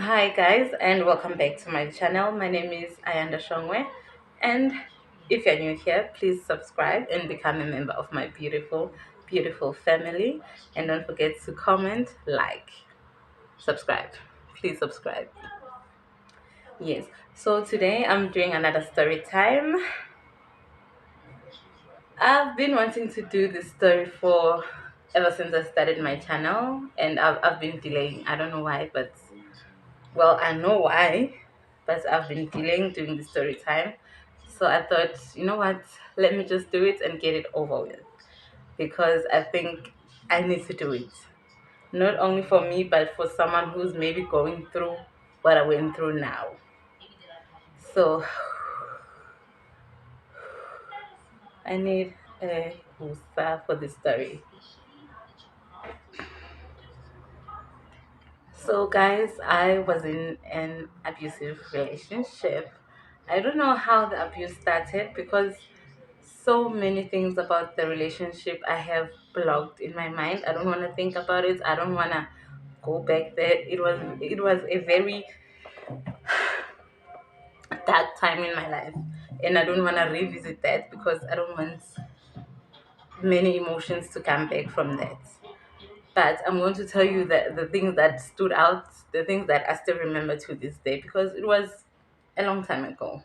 Hi guys, and welcome back to my channel. My name is Ayanda Shongwe, and if you're new here, please subscribe and become a member of my beautiful family. And don't forget to comment, like, subscribe. Please subscribe. Yes. So today I'm doing another story time. I've been wanting to do this story for ever since I started my channel, and I've been delaying. I don't know why, but well, I know why, but I've been delaying doing the story time. So I thought, you know what, let me just do it and get it over with. Because I think I need to do it. Not only for me, but for someone who's maybe going through what I went through now. So I need a booster for this story. So, guys, I was in an abusive relationship. I don't know how the abuse started because so many things about the relationship I have blocked in my mind. I don't want to think about it. I don't want to go back there. It was a very dark time in my life, and I don't want to revisit that because I don't want many emotions to come back from that. But I'm going to tell you that the things that stood out, the things that I still remember to this day, because it was a long time ago.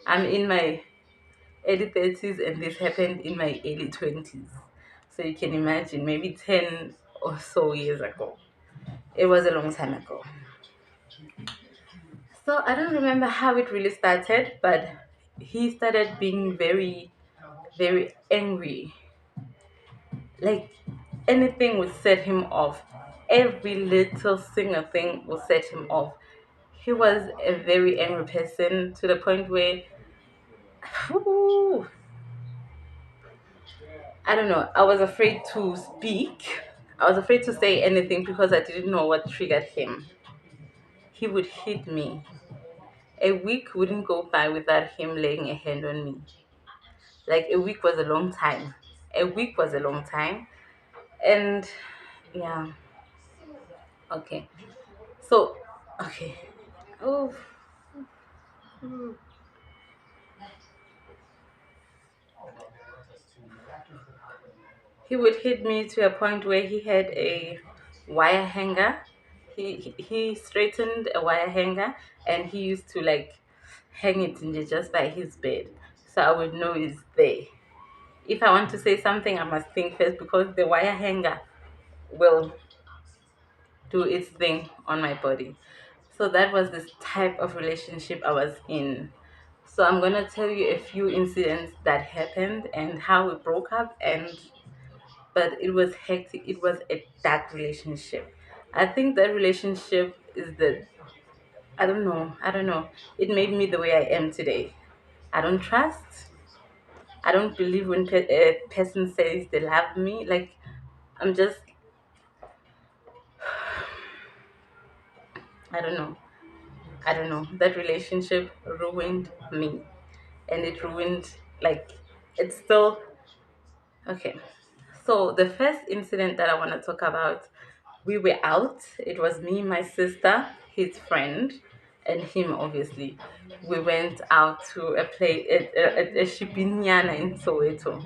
I'm in my early 30s and this happened in my early 20s. So you can imagine, maybe 10 or so years ago. It was a long time ago. So I don't remember how it really started, but he started being very angry. Like anything would set him off. Every little single thing would set him off. He was a very angry person to the point where, whew, I don't know, I was afraid to speak. I was afraid to say anything because I didn't know what triggered him. He would hit me. A week wouldn't go by without him laying a hand on me. Like a week was a long time. A week was a long time. And yeah, okay. So, okay. Oh, he would hit me to a point where he had a wire hanger. He straightened a wire hanger and he used to like hang it in just by his bed, so I would know it's there. If I want to say something, I must think first because the wire hanger will do its thing on my body. So that was this type of relationship I was in. So I'm gonna tell you a few incidents that happened and how we broke up, and but it was hectic. It was a dark relationship. I think that relationship is the I don't know. It made me the way I am today. I don't trust. I don't believe when a person says they love me. Like I'm just I don't know. I don't know. That relationship ruined me, and it ruined like it's still okay. So the first incident that I want to talk about, we were out. It was me, my sister, his friend, and him. Obviously, we went out to a place, a shipinyana in Soweto.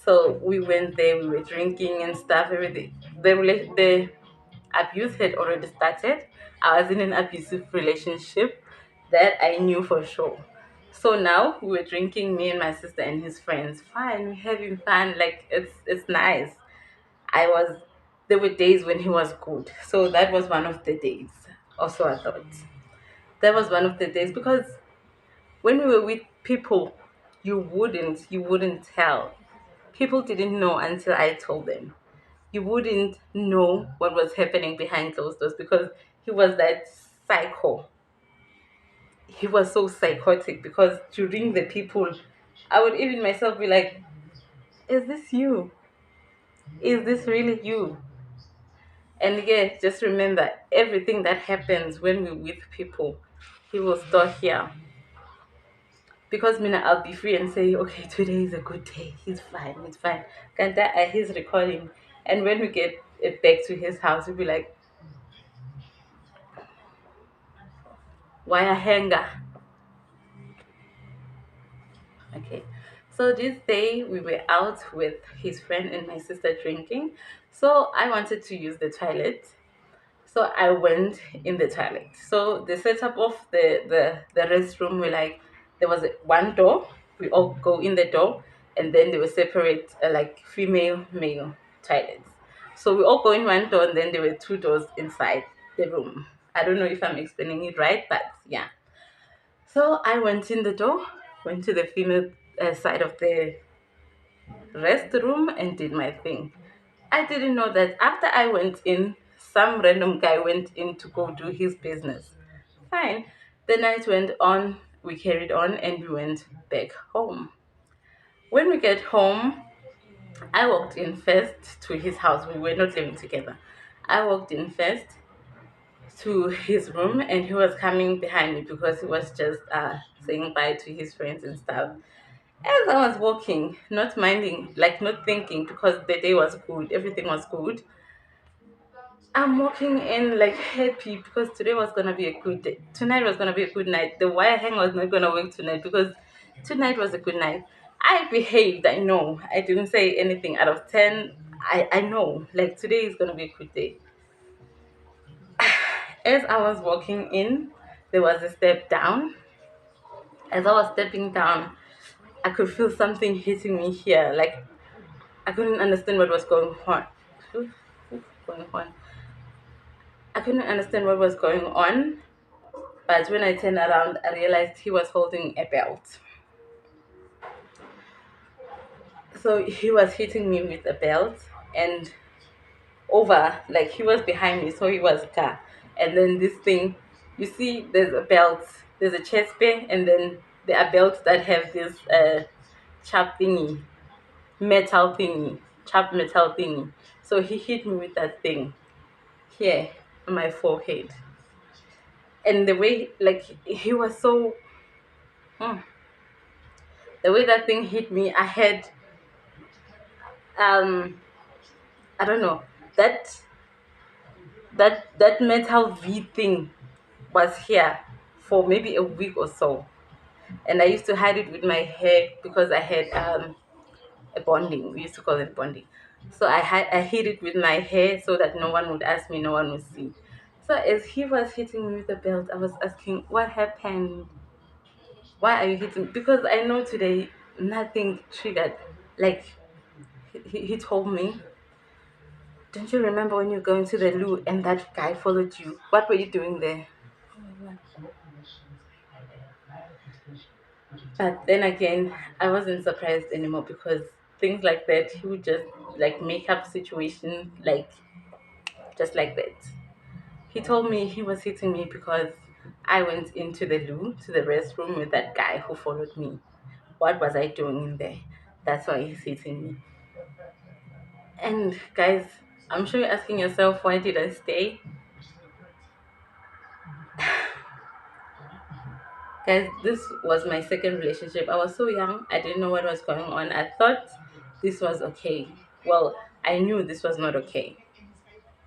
So we went there. We were drinking and stuff. Everything. The abuse had already started. I was in an abusive relationship that I knew for sure. So now we were drinking, me and my sister and his friends. Fine, we're having fun. Like it's nice. I was there were days when he was good. So that was one of the days. Also I thought. That was one of the days because when we were with people, you wouldn't tell. People didn't know until I told them. You wouldn't know what was happening behind closed doors because he was that psycho. He was so psychotic because during the people, I would even myself be like, is this you? Is this really you? And yeah, just remember everything that happens when we're with people, he will start here. Because Mina, I'll be free and say, okay, today is a good day. He's fine. He's fine. Kanta, he's recording. And when we get back to his house, we'll be like, wire hanger. Okay. So this day we were out with his friend and my sister drinking. So I wanted to use the toilet. So I went in the toilet. So the setup of the restroom were like there was one door. We all go in the door, and then they were separate like female male toilets. So we all go in one door, and then there were two doors inside the room. I don't know if I'm explaining it right, but yeah. So I went in the door, went to the female side of the restroom and did my thing. I didn't know that after I went in, some random guy went in to go do his business. Fine. The night went on, we carried on, and we went back home. When we get home, I walked in first to his house. We were not living together. I walked in first to his room, and he was coming behind me because he was just saying bye to his friends and stuff. As I was walking, not minding, like not thinking, because the day was good, everything was good. I'm walking in like happy because today was gonna be a good day. Tonight was gonna be a good night. The wire hang was not gonna work tonight because tonight was a good night. I behaved, I know. I didn't say anything out of 10. I know. Like today is gonna be a good day. As I was walking in, there was a step down. As I was stepping down, I could feel something hitting me here. Like I couldn't understand what was going on. Going on. I couldn't understand what was going on, but when I turned around, I realized he was holding a belt. So he was hitting me with a belt, and over, like he was behind me, so he was car. And then this thing, you see, there's a belt, there's a chest band, and then there are belts that have this sharp thingy, metal thingy, sharp metal thingy. So he hit me with that thing here on my forehead. And the way, like, he was so, mm, the way that thing hit me, I had, um, I don't know, that that metal V thing was here for maybe a week or so, and I used to hide it with my hair because I had a bonding. We used to call it bonding. So I hid it with my hair so that no one would ask me, no one would see. So as he was hitting me with the belt, I was asking, "What happened? Why are you hitting?" Because I know today nothing triggered. Like he told me, "Don't you remember when you were going to the loo and that guy followed you? What were you doing there?" But then again, I wasn't surprised anymore because things like that, he would just like make up situation like just like that. He told me he was hitting me because I went into the loo, to the restroom with that guy who followed me. What was I doing in there? That's why he's hitting me. And guys, I'm sure you're asking yourself, why did I stay? Guys, this was my second relationship. I was so young, I didn't know what was going on. I thought this was okay. Well, I knew this was not okay,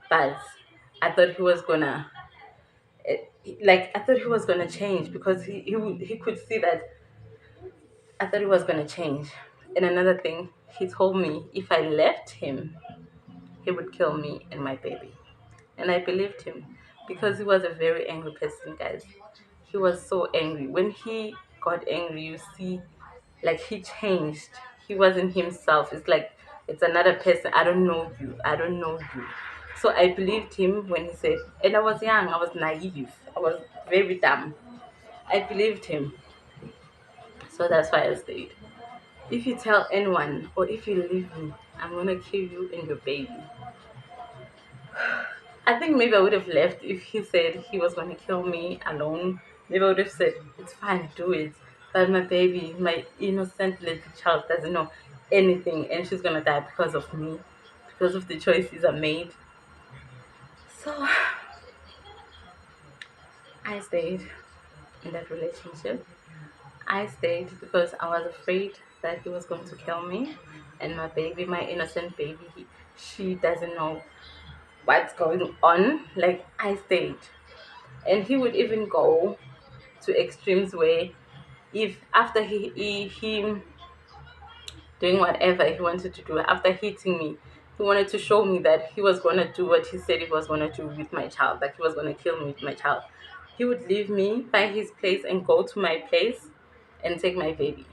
but I thought he was gonna, like, I thought he was gonna change because he could see that I thought he was gonna change. And another thing, he told me if I left him, he would kill me and my baby. And I believed him because he was a very angry person, guys. He was so angry. When he got angry, you see, like he changed. He wasn't himself. It's like it's another person. I don't know you. I don't know you. So I believed him when he said, and I was young, I was naive, I was very dumb. I believed him. So that's why I stayed. If you tell anyone or if you leave me, I'm gonna kill you and your baby. I think maybe I would have left if he said he was going to kill me alone. Maybe I would have said, it's fine, do it. But my baby, my innocent little child, doesn't know anything and she's going to die because of me, because of the choices I made. So I stayed in that relationship. I stayed because I was afraid that he was going to kill me and my baby, my innocent baby, she doesn't know what's going on. Like, I stayed. And he would even go. to extremes where if after he doing whatever he wanted to do after hitting me, he wanted to show me that he was going to do what he said he was going to do with my child, that he was going to kill me with my child. He would leave me by his place and go to my place and take my baby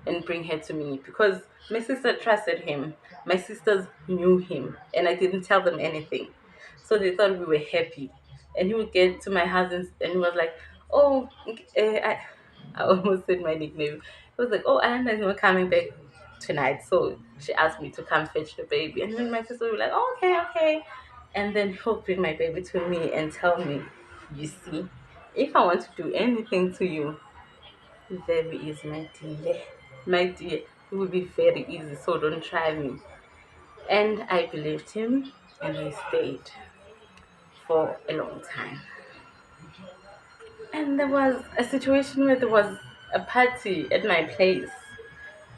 and bring her to me because my sister trusted him. My sisters knew him and I didn't tell them anything. So they thought we were happy. And he would get to my house and he was like, oh, I almost said my nickname. He was like, oh, Anna is not coming back tonight. So she asked me to come fetch the baby. And then my sister would be like, oh, okay, okay. And then he'll bring my baby to me and tell me, you see, if I want to do anything to you, very easy, my dear. My dear, it will be very easy, so don't try me. And I believed him, and he stayed for a long time. And there was a situation where there was a party at my place,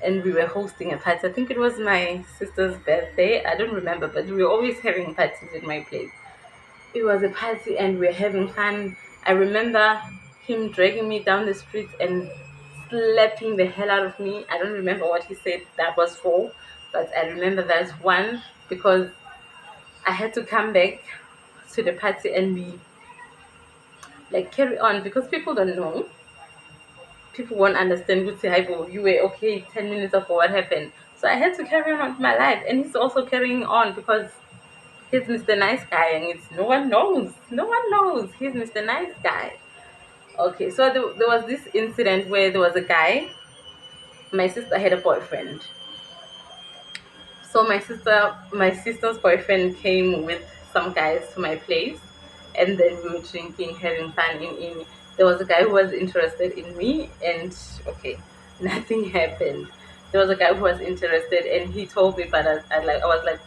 and we were hosting a party. I think it was my sister's birthday. I don't remember, but we were always having parties at my place. It was a party and we were having fun. I remember him dragging me down the street and slapping the hell out of me. I don't remember what he said that was for, but I remember that's one because I had to come back to the party and we like carry on because people don't know. People won't understand. Would say, "Hi, Bo, you were okay 10 minutes ago. What happened?" So I had to carry on with my life, and he's also carrying on because he's Mr. Nice Guy, and it's no one knows. No one knows. He's Mr. Nice Guy. Okay, so there was this incident where there was a guy. My sister had a boyfriend. So my sister's boyfriend came with some guys to my place, and then we were drinking, having fun. In there was a guy who was interested in me, and okay, nothing happened. There was a guy who was interested, and he told me, but I was like,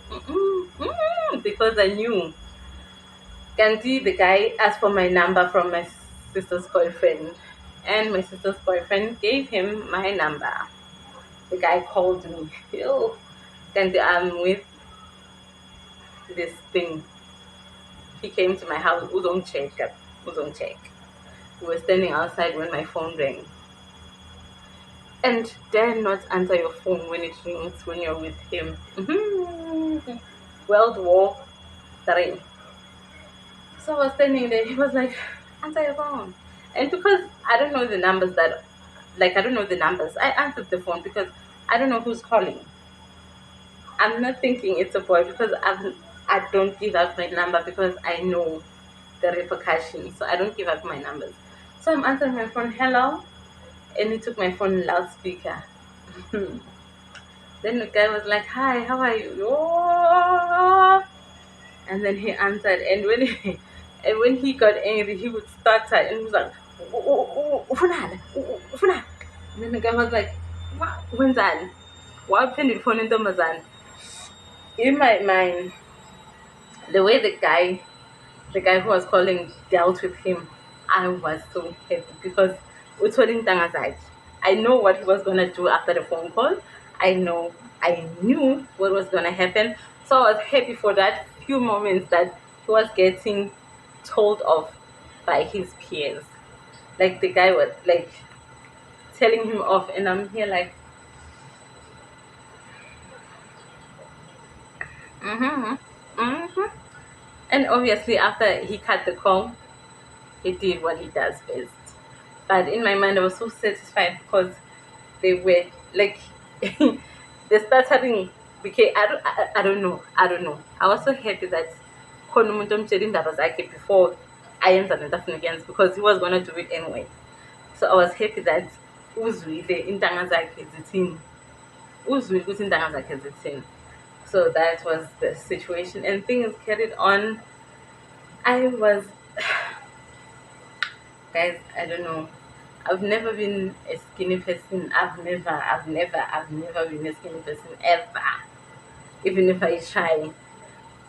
because I knew. Gandhi, the guy asked for my number from my sister's boyfriend, and my sister's boyfriend gave him my number. The guy called me. Oh, Gandhi, I'm with this thing. He came to my house. Uzong check. Uzong check. We were standing outside when my phone rang. And dare not answer your phone when it rings when you're with him. World War III. So I was standing there. He was like, answer your phone. And because I don't know the numbers I don't know the numbers, I answered the phone because I don't know who's calling. I'm not thinking it's a boy because I don't give up my number because I know the repercussions. So I don't give up my numbers. So I'm answering my phone, hello, and he took my phone loudspeaker. Then the guy was like, hi, how are you? Oh. And then he answered, and when he got angry, he would stutter and he was like, ufunani? Ufunani? And then the guy was like, wenzani? Waphendula ifoni intombazane. In my mind, the way the guy who was calling dealt with him, I was so happy because uthole intanga zakhe. I know what he was gonna do after the phone call. I knew what was gonna happen. So I was happy for that few moments that he was getting told off by his peers. Like the guy was like telling him off, and I'm here like, mm-hmm, mm-hmm. And obviously, after he cut the call, he did what he does best. But in my mind, I was so satisfied because they were like, the stuttering became, I don't know. I was so happy that khona umuntu omtshela indaba zakhe before ayenza lento afuna ukuyenza because he was going to do it anyway. So I was happy that uzwile intanga zakhe zithini. Uzwile ukuthi intanga zakhe zithini. So that was the situation, and things carried on. I was, guys, I don't know. I've never been a skinny person. I've never been a skinny person ever. Even if I try.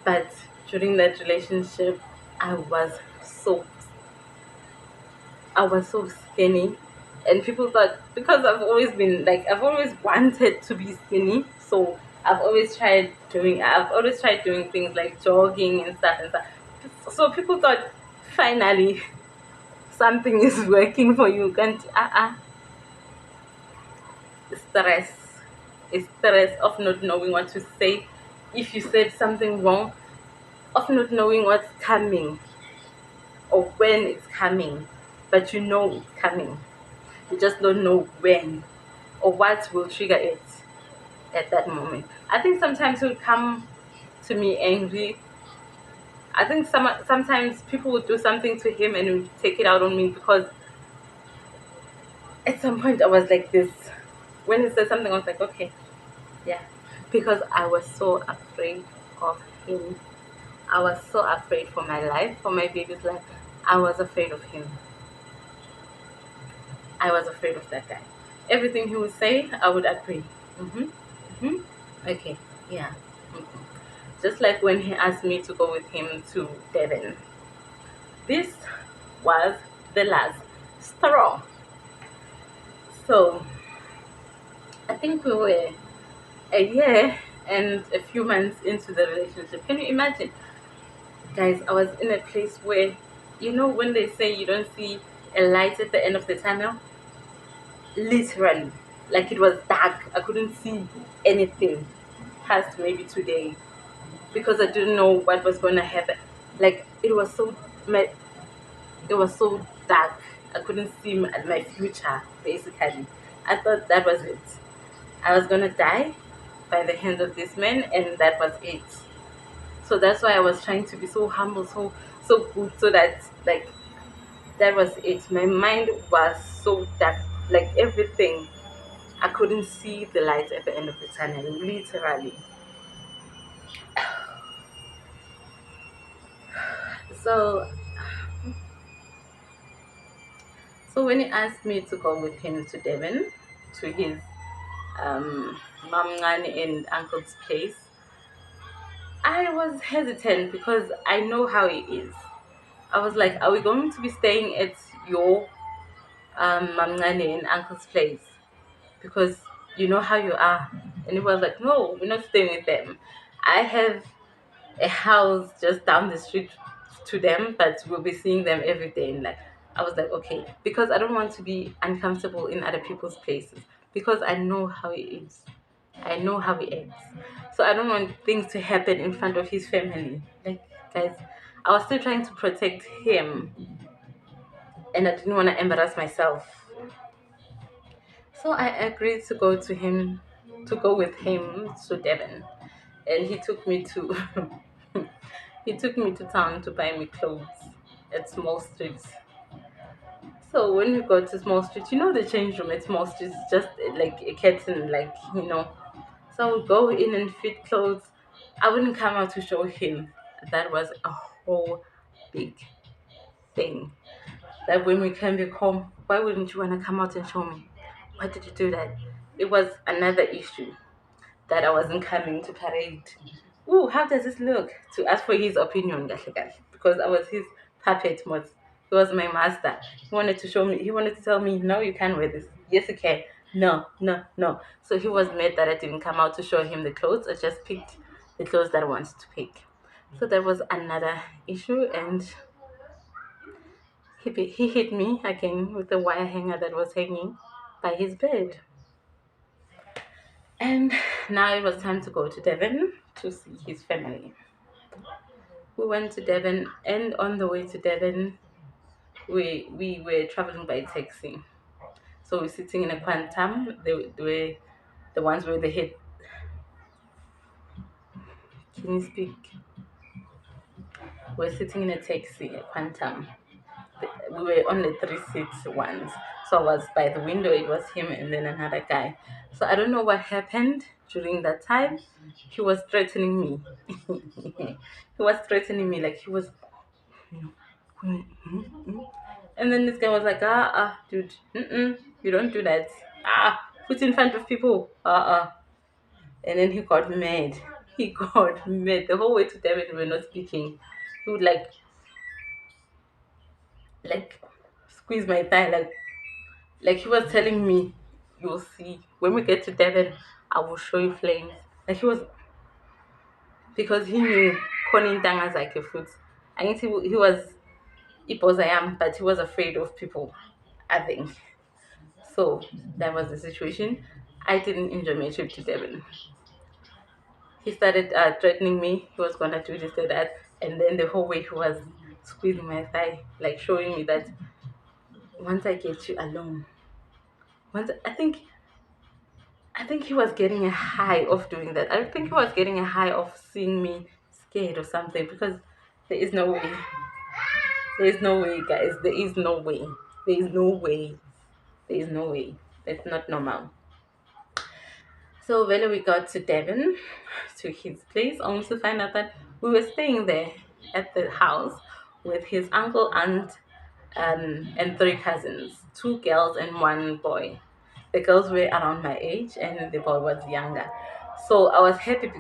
But during that relationship, I was so I was so skinny, and people thought because I've always wanted to be skinny, so I've always tried doing things like jogging and stuff and stuff. So people thought finally something is working for you, can't stress, stress of not knowing what to say, if you said something wrong, of not knowing what's coming or when it's coming, but you know it's coming, you just don't know when or what will trigger it at that moment. I think sometimes he'll come to me angry. I think sometimes people would do something to him and would take it out on me, because at some point I was like this. When he said something, I was like, okay, yeah. Because I was so afraid of him. I was so afraid for my life, for my baby's life. I was afraid of him. I was afraid of that guy. Everything he would say, I would agree. Mm-hmm. Mm-hmm. Okay. Yeah. Mhm. Just like when he asked me to go with him to Devon. This was the last straw. So I think we were a year and a few months into the relationship. Can you imagine? Guys, I was in a place where, when they say you don't see a light at the end of the tunnel, literally, like it was dark. I couldn't see anything past maybe today, because I didn't know what was going to happen. Like it was so dark. I couldn't see my future, basically. I thought that was it. I was going to die by the hands of this man, and that was it. So that's why I was trying to be so humble, so good, so that, like, that was it. My mind was so dark, like everything. I couldn't see the light at the end of the tunnel, literally. So, so when he asked me to go with him to Devon, to his mom and uncle's place, I was hesitant because I know how he is. I was like, are we going to be staying at your mamngane and uncle's place? Because you know how you are. And he was like, no, we're not staying with them. I have a house just down the street to them, but we'll be seeing them every day. And like, I was like, okay, because I don't want to be uncomfortable in other people's places, because I know how he is. I know how he acts. So I don't want things to happen in front of his family. Like, guys, I was still trying to protect him, and I didn't want to embarrass myself. So I agreed to go with him to Devon, and he took me to he took me to town to buy me clothes at Small Street. So when we got to Small Street, the change room at Small Street is just like a curtain, like. So I would go in and fit clothes. I wouldn't come out to show him. That was a whole big thing. That when we came back home, why wouldn't you want to come out and show me? Why did you do that? It was another issue that I wasn't coming to parade. Ooh, how does this look? To ask for his opinion, kahle kahle, because I was his puppet. He was my master. He wanted to show me. He wanted to tell me, no, you can't wear this. Yes, you can. No, no, no. So he was mad that I didn't come out to show him the clothes. I just picked the clothes that I wanted to pick. So that was another issue, and he hit me again with the wire hanger that was hanging by his bed. And now it was time to go to Devon to see his family. We went to Devon, and on the way to Devon, we were traveling by taxi. So we're sitting in a quantum. They were the ones where they hit. Can you speak? We're sitting in a taxi, a quantum. We were on the 3 seat ones. So I was by the window. It was him and then another guy. So I don't know what happened during that time. He was threatening me. He was threatening me, like he was, you know, and then this guy was like, dude, you don't do that. Put in front of people. And then he got mad. He got mad. The whole way to David, we were not speaking. He would like squeeze my thigh, like he was telling me, you'll see. When we get to Devon, I will show you flames. Like he was, because he knew Conin Tangas like a foot. I guess he was but he was afraid of people, I think. So that was the situation. I didn't enjoy my trip to Devon. He started threatening me. He was gonna do this and that, and then the whole way he was squeezing my thigh, like showing me that once I get you alone, once I think he was getting a high of doing that. I think he was getting a high of seeing me scared or something because there is no way. There is no way, guys. There is no way. There is no way. There is no way. That's not normal. So when we got to Devon, to his place, only to find out that we were staying there at the house with his uncle, aunt, and three cousins, two girls and one boy. The girls were around my age, and the boy was younger. So I was happy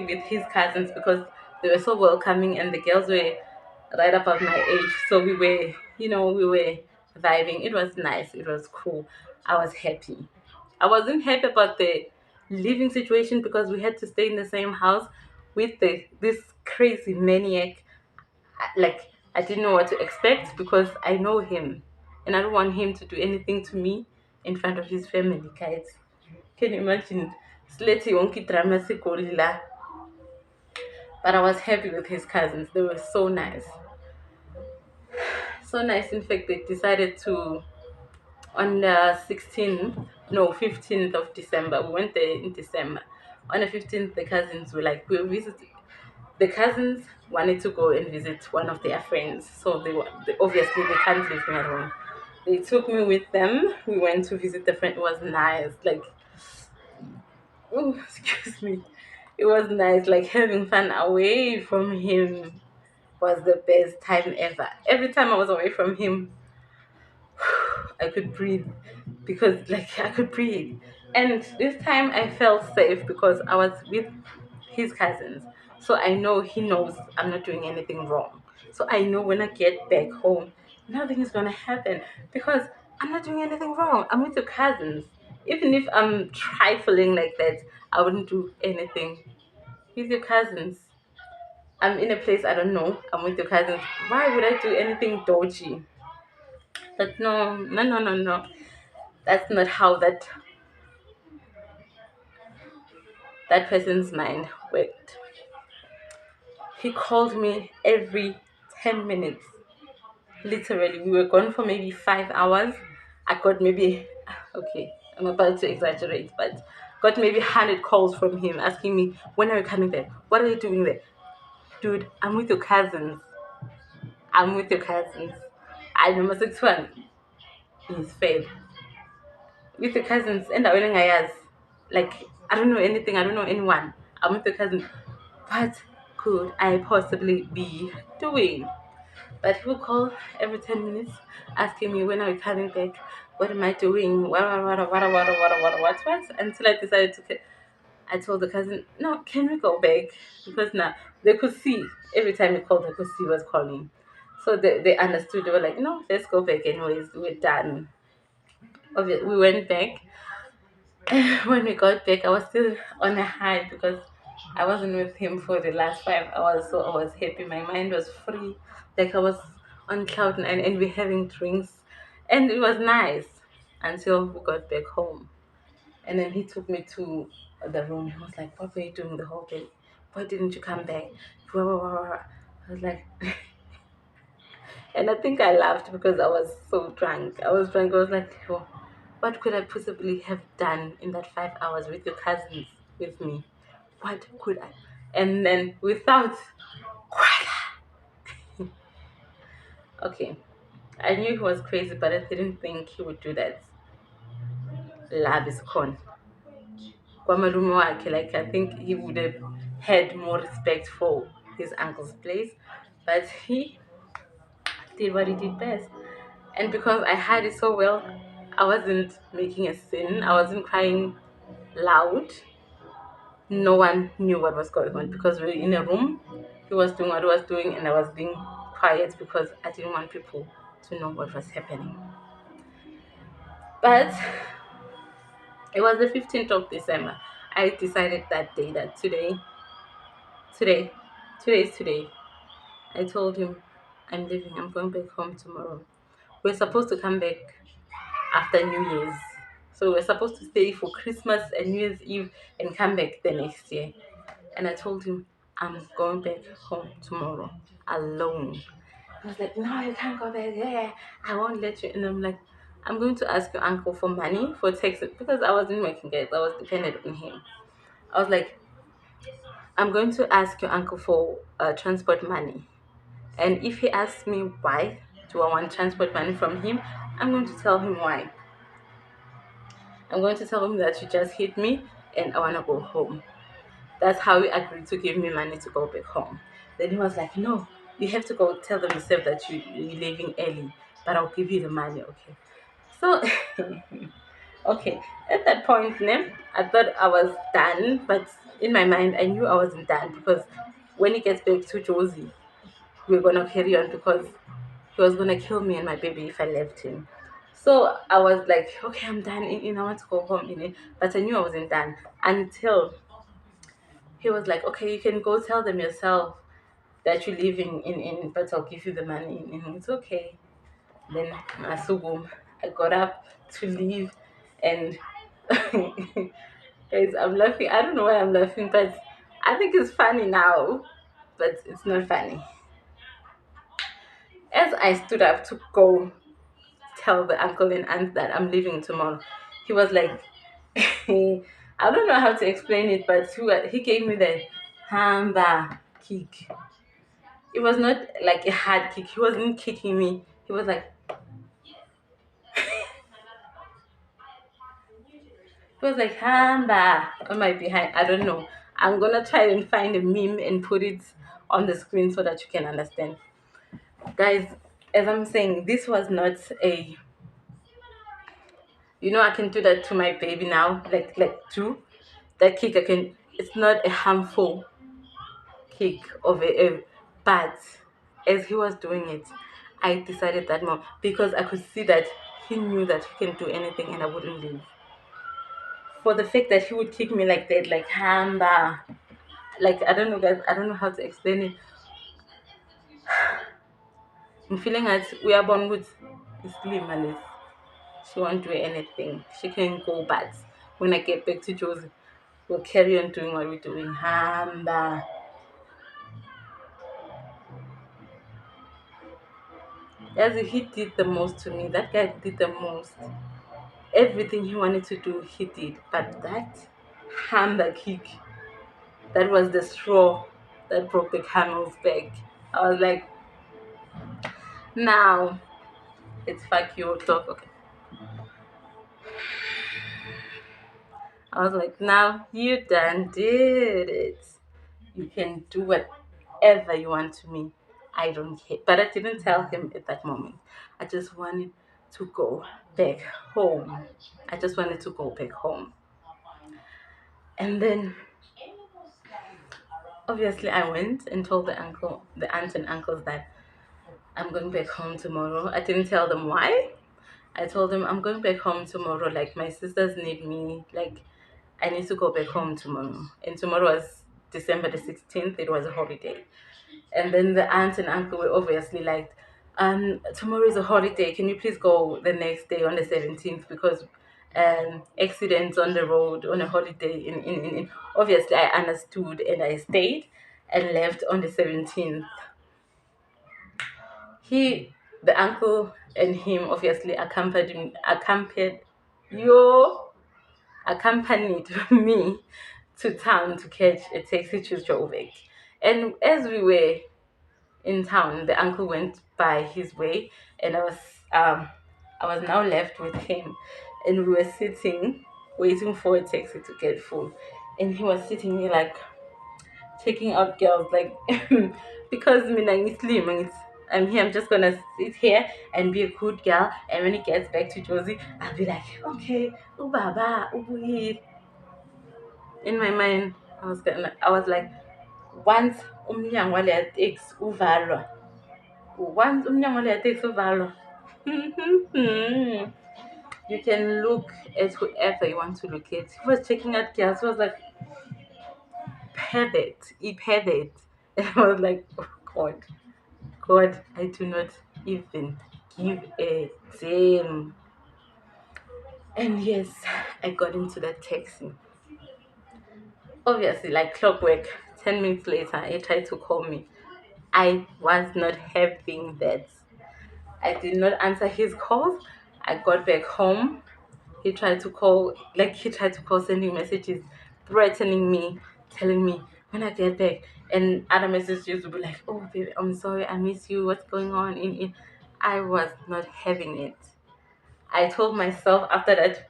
with his cousins because they were so welcoming, and the girls were right about my age. So we were vibing. It was nice. It was cool. I was happy. I wasn't happy about the living situation because we had to stay in the same house with this crazy maniac. Like, I didn't know what to expect because I know him, and I don't want him to do anything to me in front of his family, guys. Can you imagine? Sleti wonky drama sekolila. But I was happy with his cousins. They were so nice. So nice. In fact, they decided to on the 16th, no, 15th of December. We went there in December. On the 15th, the cousins were like, we'll visit. The cousins wanted to go and visit one of their friends. So obviously they can't leave me alone. They took me with them. We went to visit the friend. It was nice. Like, oh, excuse me. It was nice. Like, having fun away from him was the best time ever. Every time I was away from him, I could breathe because like I could breathe. And this time I felt safe because I was with his cousins. So I know he knows I'm not doing anything wrong. So I know when I get back home, nothing is gonna happen because I'm not doing anything wrong. I'm with your cousins. Even if I'm trifling like that, I wouldn't do anything with your cousins. I'm in a place I don't know. I'm with your cousins. Why would I do anything dodgy? But no, no, no, no, no. That's not how that person's mind worked. He called me every 10 minutes. Literally, we were gone for maybe 5 hours. I got maybe, okay, I'm about to exaggerate, but got maybe 100 calls from him asking me, when are you coming there? What are you doing there? Dude, I'm with your cousins. I'm with your cousins. I know my 6 one is fed. With your cousins, and I went like, I don't know anything, I don't know anyone. I'm with your cousins. What could I possibly be doing? But he would call every 10 minutes asking me, when are you coming back? What am I doing? What? Until I decided to. I told the cousin, no, can we go back? Because now they could see every time he called, they could see he was calling. So they understood. They were like, no, let's go back anyways. We're done. We went back. When we got back, I was still on a high because I wasn't with him for the last 5 hours, so I was happy. My mind was free, like I was on cloud nine, and we're having drinks, and it was nice until we got back home. And then he took me to the room. He was like, "What were you doing the whole day? Why didn't you come back?" I was like, and I think I laughed because I was so drunk. I was drunk. I was like, "Oh, what could I possibly have done in that 5 hours with your cousins with me? What could I?" And then without, okay, I knew he was crazy, but I didn't think he would do that. Love is con. Kwamalume wakhe, like I think he would have had more respect for his uncle's place, but he did what he did best. And because I had it so well, I wasn't making a scene. I wasn't crying loud. No one knew what was going on because we were in a room. He was doing what he was doing, and I was being quiet because I didn't want people to know what was happening. But it was the 15th of December. I decided that day that today, today is today. I told him I'm leaving. I'm going back home tomorrow. We're supposed to come back after New Year's. So we're supposed to stay for Christmas and New Year's Eve and come back the next year. And I told him, I'm going back home tomorrow alone. He was like, no, you can't go back there. I won't let you. And I'm like, I'm going to ask your uncle for money for taxi because I wasn't working, guys. I was dependent on him. I was like, I'm going to ask your uncle for transport money. And if he asks me why do I want transport money from him, I'm going to tell him why. I'm going to tell him that you just hit me and I want to go home. That's how he agreed to give me money to go back home. Then he was like, no, you have to go tell them yourself that you're leaving early, but I'll give you the money, okay? So, okay, at that point, I thought I was done, but in my mind, I knew I wasn't done because when he gets back to Josie, we're gonna carry on because he was gonna kill me and my baby if I left him. So I was like, okay, I'm done. I want to go home. But I knew I wasn't done until he was like, okay, you can go tell them yourself that you're leaving but I'll give you the money. It's okay. Then Masugum, I got up to leave and guys, I'm laughing. I don't know why I'm laughing, but I think it's funny now, but it's not funny. As I stood up to go tell the uncle and aunt that I'm leaving tomorrow, he was like, I don't know how to explain it, but he gave me the hamba kick. It was not like a hard kick. He wasn't kicking me. He was like, hamba on my behind. I don't know. I'm gonna try and find a meme and put it on the screen so that you can understand. Guys, as I'm saying, this was not a, I can do that to my baby now, like too. That kick I can, it's not a harmful kick of but as he was doing it, I decided that more because I could see that he knew that he can do anything and I wouldn't leave. For the fact that he would kick me like that, like hamba, like I don't know, guys, I don't know how to explain it. I'm feeling that we are born with slim malice. She won't do anything. She can go, but when I get back to Josie, we'll carry on doing what we're doing. Hamba. As he did the most to me. That guy did the most. Everything he wanted to do, he did. But that hammer kick, that was the straw that broke the camel's back. I was like, now it's fuck you, talk. Okay. I was like, now you done did it. You can do whatever you want to me. I don't care. But I didn't tell him at that moment. I just wanted to go back home. I just wanted to go back home. And then obviously I went and told the aunt and uncles that I'm going back home tomorrow. I didn't tell them why. I told them I'm going back home tomorrow. Like my sisters need me. Like I need to go back home tomorrow. And tomorrow was December the 16th. It was a holiday. And then the aunt and uncle were obviously like, tomorrow is a holiday. Can you please go the next day on the 17th? Because accidents on the road on a holiday. Obviously, I understood and I stayed and left on the 17th. The uncle and him obviously yo, accompanied me to town to catch a taxi to Joburg. And as we were in town, the uncle went by his way, and I was now left with him, and we were sitting waiting for a taxi to get full, and he was sitting here like checking out girls like because I'm here, I'm just gonna sit here and be a good girl, and when he gets back to Josie, I'll be like, okay, ubaba ubuyi. In my mind, I was like, once umnyango wale taxi uvalwa, once umnyango wale taxi uvalwa, you can look at whoever you want to look at. He was checking out girls. He was like, pervert, he pervert. And I was like, oh God. God, I do not even give a damn. And yes, I got into that taxi. Obviously, like clockwork, 10 minutes later, he tried to call me. I was not having that. I did not answer his calls. I got back home. He tried to call, sending messages, threatening me, telling me when I get back. And other messages would be like, "Oh, baby, I'm sorry, I miss you. What's going on?" I was not having it. I told myself after that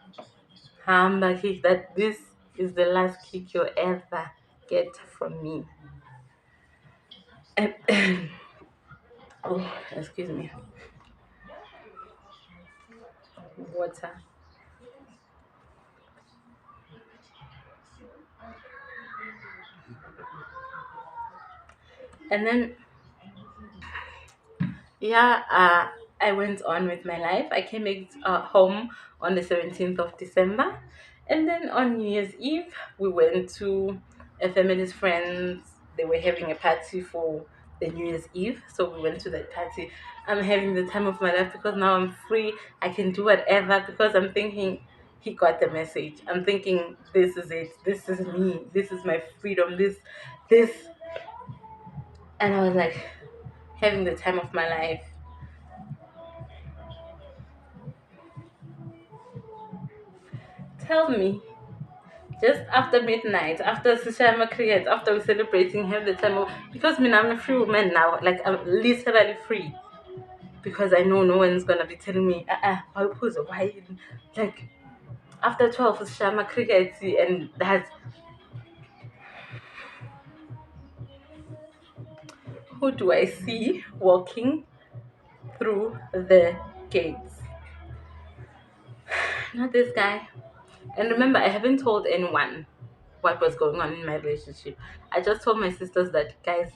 hammer kick that this is the last kick you'll ever get from me. And oh, excuse me, water. And then yeah, I went on with my life. I came back home on the 17th of December. And then on New Year's Eve, we went to a family's friends. They were having a party for the New Year's Eve. So we went to that party. I'm having the time of my life because now I'm free. I can do whatever because I'm thinking he got the message. I'm thinking this is it. This is me. This is my freedom. This. And I was like having the time of my life. Tell me, just after midnight, after Sushama Cricket, after we're celebrating, have the time of, because me, I'm a free woman now, like I'm literally free. Because I know no one's gonna be telling me, why, like after 12 Sushama Cricket, and that's who do I see walking through the gates? Not this guy. And remember, I haven't told anyone what was going on in my relationship. I just told my sisters that, guys,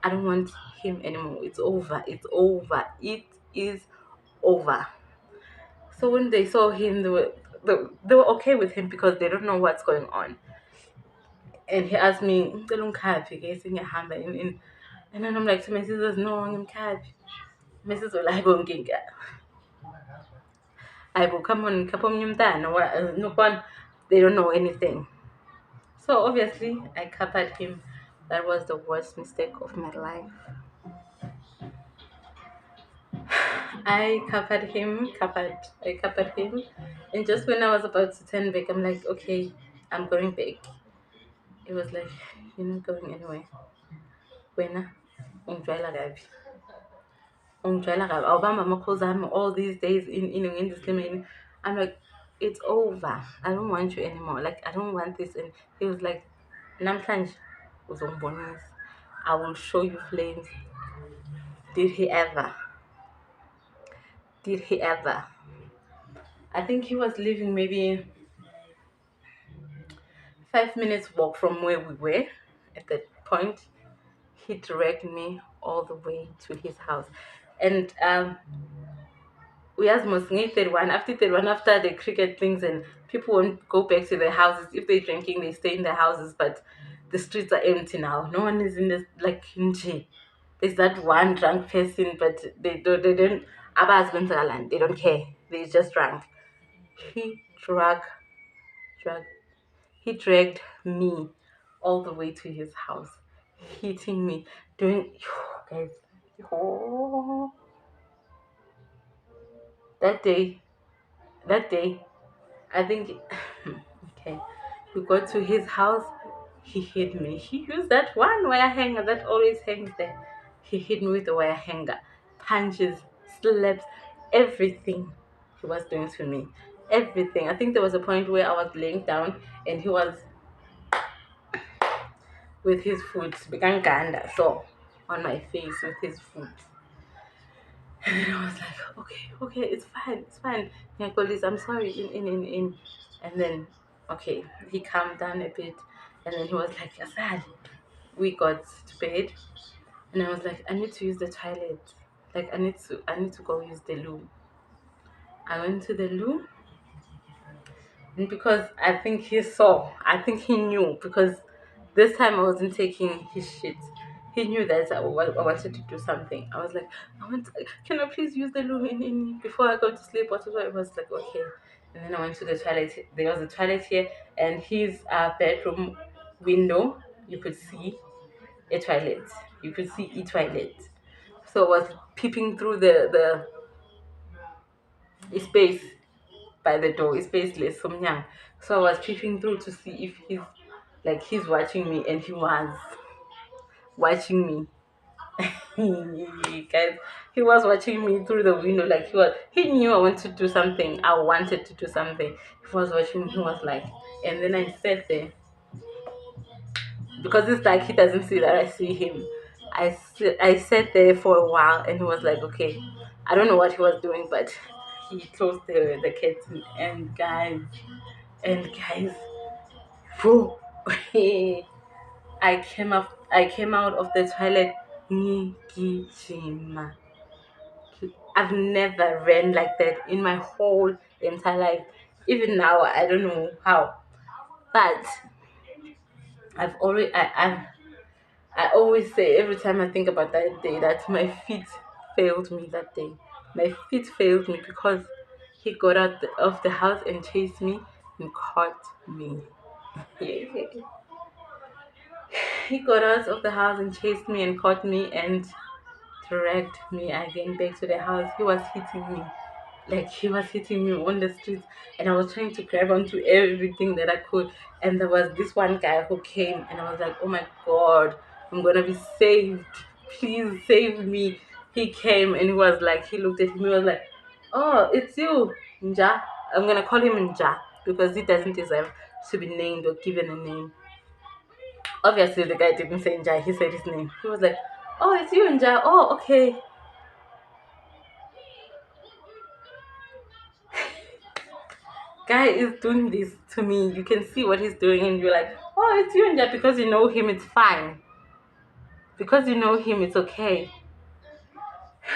I don't want him anymore. It's over. It's over. It is over. So when they saw him, they were okay with him because they don't know what's going on. And he asked me, "Ngicela ungikhapi ke singiyahamba in." And then I'm like to my sisters, "No, ngimkhaphi." My sisters were like, "Hayibo nkinga. Hayibo, come on, khapha omnye umntana. No one, they don't know anything." So obviously, I covered him. That was the worst mistake of my life. I covered him, and just when I was about to turn back, I'm like, okay, I'm going back. It was like, you're not going anywhere. Wena, ungijwayela kabi. Ungijwayela kabi. Awubamba ama-calls ami all these days in this limit. I'm like, it's over. I don't want you anymore. Like, I don't want this. And he was like, namhlanje uzongibonisa. I will show you flames. Did he ever? Did he ever? I think he was leaving maybe 5 minutes walk from where we were at that point. He dragged me all the way to his house. And we asked Mosngi 31 after 31 after the cricket things, and people won't go back to their houses. If they're drinking, they stay in their houses, but the streets are empty now. No one is in this, like nje. There's that one drunk person, but they don't Abaz Gonzagaland, they don't care. They just drunk. He drag he dragged me all the way to his house, hitting me, doing guys. Oh, that day, that day, I think okay. We got to his house. He hit me. He used that one wire hanger that always hangs there. He hit me with the wire hanger, punches, slaps, everything he was doing to me. Everything. I think there was a point where I was laying down and he was with his foot, began ganda, so on my face with his foot. And then I was like, okay, it's fine, it's fine. Yeah, police, I'm sorry, in. And then, okay, he calmed down a bit. And then he was like, Asad, we got to bed. And I was like, I need to use the toilet. Like, I need to go use the loo. I went to the loo. And because I think he knew, because this time I wasn't taking his shit. he knew that I wanted to do something. I was like, can I please use the loo before I go to sleep? Whatever. It was like, okay. And then I went to the toilet. There was a toilet here, and his bedroom window, you could see a toilet. You could see a toilet. So I was peeping through the space by the door. It's spaceless from young. So I was peeping through to see if he's watching me, and he was watching me. Guys, he was watching me through the window. Like he knew I wanted to do something. I wanted to do something. He was watching me. He was like, and then I sat there because it's like he doesn't see that I see him. I sat there for a while, and he was like, okay, I don't know what he was doing, but he closed the curtain, and guys, whew, I came out of the toilet. Ngigijima. I've never ran like that in my whole entire life. Even now, I don't know how. But I always say every time I think about that day that my feet failed me that day. My feet failed me because he got out of the house and chased me and caught me. He got out of the house and chased me and caught me and dragged me again back to the house. He was hitting me. Like he was hitting me on the streets, and I was trying to grab onto everything that I could. And there was this one guy who came, and I was like, oh my god, I'm gonna be saved. Please save me. He came and he looked at me, he was like, oh, it's you, Nja. I'm gonna call him Nja because he doesn't deserve to be named or given a name. Obviously, the guy didn't say Nja, he said his name. He was like, oh, it's you, Nja. Oh, okay. Guy is doing this to me. You can see what he's doing, and you're like, oh, it's you, Nja. Because you know him, it's fine. Because you know him, it's okay. I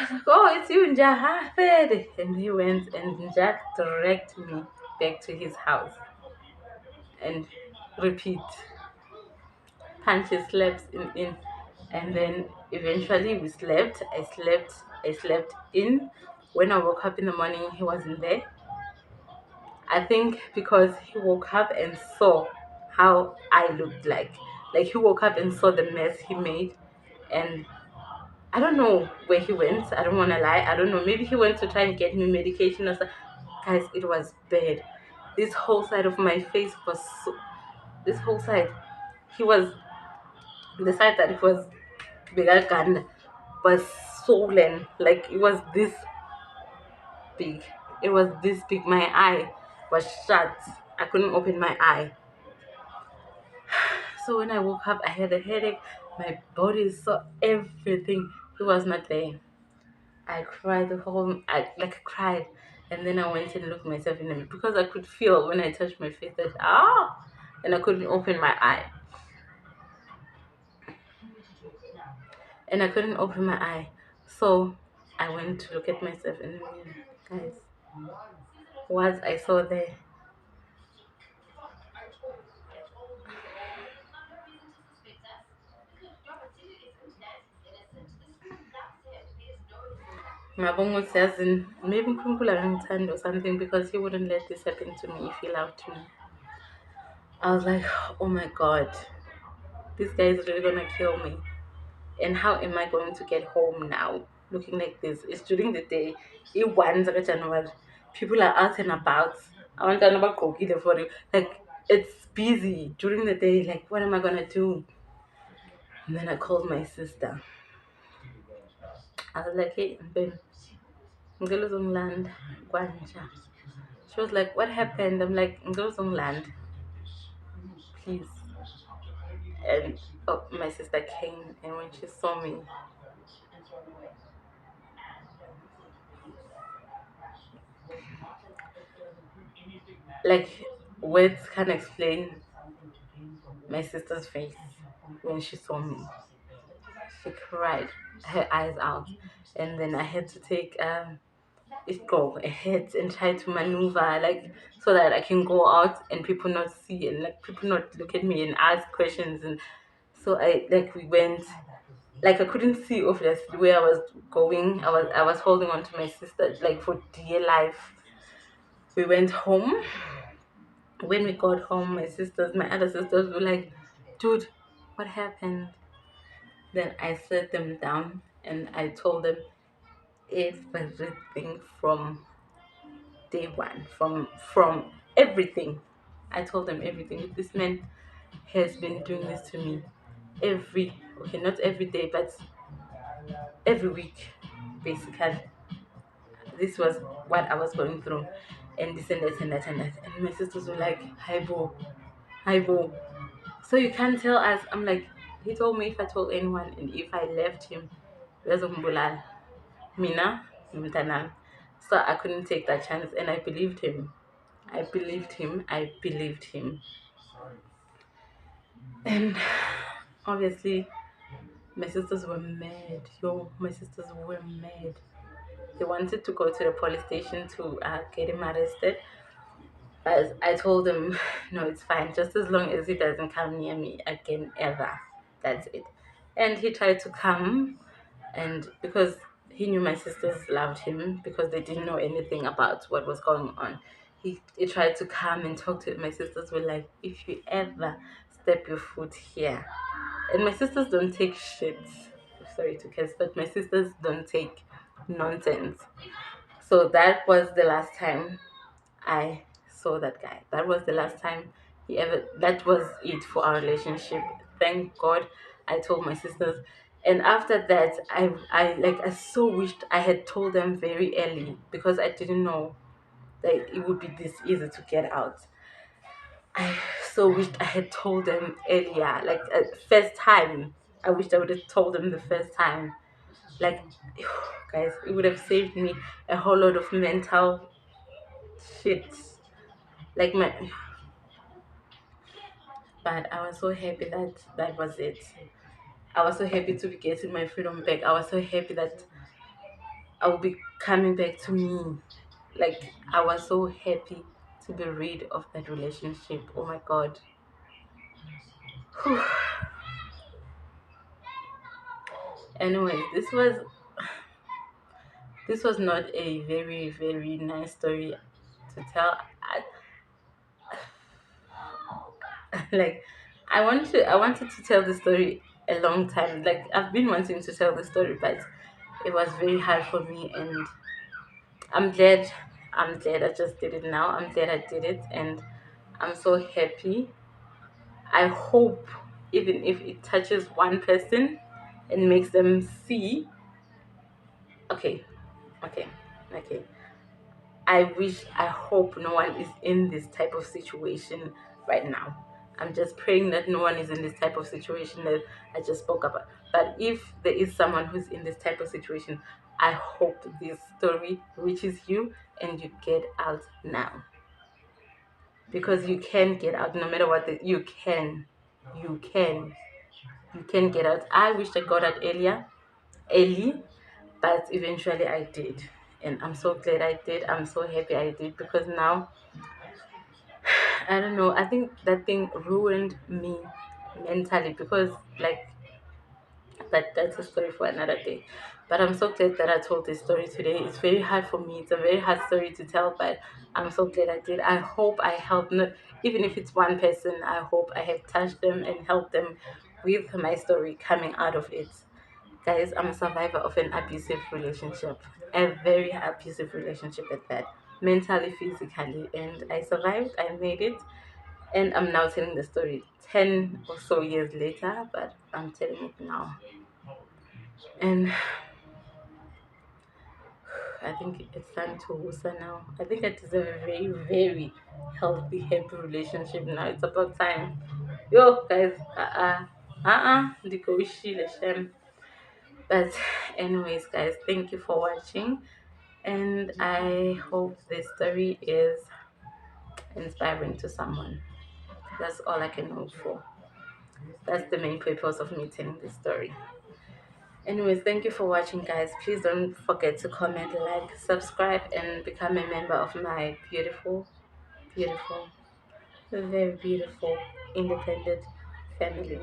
was like, oh, it's you, Nja. Ha, fed. And he went, and Nja dragged me back to his house. And repeat, punches, slaps in. And then eventually we slept. I slept in. When I woke up in the morning, he wasn't there. I think because he woke up and saw how I looked like. Like he woke up and saw the mess he made, and I don't know where he went. I don't want to lie. I don't know. Maybe he went to try and get me medication or something. Guys, it was bad. This whole side of my face was this whole side. He was the side that it was bigger gun was swollen. Like it was this big. It was this big. My eye was shut. I couldn't open my eye. So when I woke up, I had a headache. My body saw everything. He was not there. I cried the whole. I cried, and then I went and looked myself in the mirror because I could feel when I touched my face that and I couldn't open my eye, and I couldn't open my eye. So I went to look at myself in the mirror, guys. What I saw there. Mabongo says, maybe Kunkula or something because he wouldn't let this happen to me if he loved me. I was like, oh my god, this guy is really gonna kill me. And how am I going to get home now? Looking like this. It's during the day. It one's like January. People are out and about. I want to know about Kokile for you. Like it's busy during the day. Like what am I gonna do? And then I called my sister. I was like, hey, babe, I'm going land. Gwanja. She was like, what happened? I'm like, I'm going land. Please. And my sister came, and when she saw me, like words can't explain my sister's face when she saw me. She cried her eyes out, and then I had to take it go ahead and try to maneuver like so that I can go out and people not see and like people not look at me and ask questions. And so I like we went. Like I couldn't see obviously where I was going. I was holding on to my sister like for dear life. We went home. When we got home, my other sisters were like, dude, what happened? Then I sat them down and I told them everything from day one, from everything. I told them everything. This man has been doing this to me okay, not every day, but every week, basically. This was what I was going through, and this and that and that and that. And my sisters were like, hi, bo, hi, bo. So you can't tell us. I'm like, he told me if I told anyone and if I left him, bezombulala. Mina, mtanam. So I couldn't take that chance, and I believed him. I believed him. I believed him. And obviously, my sisters were mad. Yo, my sisters were mad. They wanted to go to the police station to get him arrested. But I told him, no, it's fine. Just as long as he doesn't come near me again, ever. That's it. And he tried to come, and because he knew my sisters loved him, because they didn't know anything about what was going on, he tried to come and talk to my sisters. Were like, if you ever step your foot here, and my sisters don't take shit. Sorry to curse, but my sisters don't take nonsense. So that was the last time I saw that guy. That was the last time he ever. That was it for our relationship. Thank God, I told my sisters, and after that, I so wished I had told them very early because I didn't know that it would be this easy to get out. I so wished I had told them earlier, like first time. I wished I would have told them the first time. Like, guys, it would have saved me a whole lot of mental shit. Like my, but I was so happy that that was it. I was so happy to be getting my freedom back. I was so happy that I will be coming back to me. Like I was so happy to be rid of that relationship. Oh my god. Whew. Anyway, this was not a very nice story to tell. Like I wanted to tell the story a long time. Like I've been wanting to tell the story, but it was very hard for me, and I'm glad I just did it now. I'm glad I did it, and I'm so happy. I hope even if it touches one person and makes them see, okay, okay, okay. I hope no one is in this type of situation right now. I'm just praying that no one is in this type of situation that I just spoke about. But if there is someone who's in this type of situation, I hope this story reaches you and you get out now. Because you can get out no matter what, you can. You can. You can get out. I wish I got out early, but eventually I did. And I'm so glad I did. I'm so happy I did because now I don't know. I think that thing ruined me mentally because, like, that's a story for another day. But I'm so glad that I told this story today. It's very hard for me. It's a very hard story to tell, but I'm so glad I did. I hope I helped, not even if it's one person. I hope I have touched them and helped them with my story coming out of it. Guys, I'm a survivor of an abusive relationship, a very abusive relationship at that, mentally, physically, and I survived. I made it, and I'm now telling the story 10 or so years later, but I'm telling it now. And I think it's time to Wusa now. I think I deserve a very healthy, happy relationship now. It's about time. Yo, guys, ndiko ushile shem. But anyways, guys, thank you for watching, and I hope this story is inspiring to someone. That's all I can hope for. That's the main purpose of me telling this story. Anyways, thank you for watching, guys. Please don't forget to comment, like, subscribe, and become a member of my beautiful, very beautiful, independent family.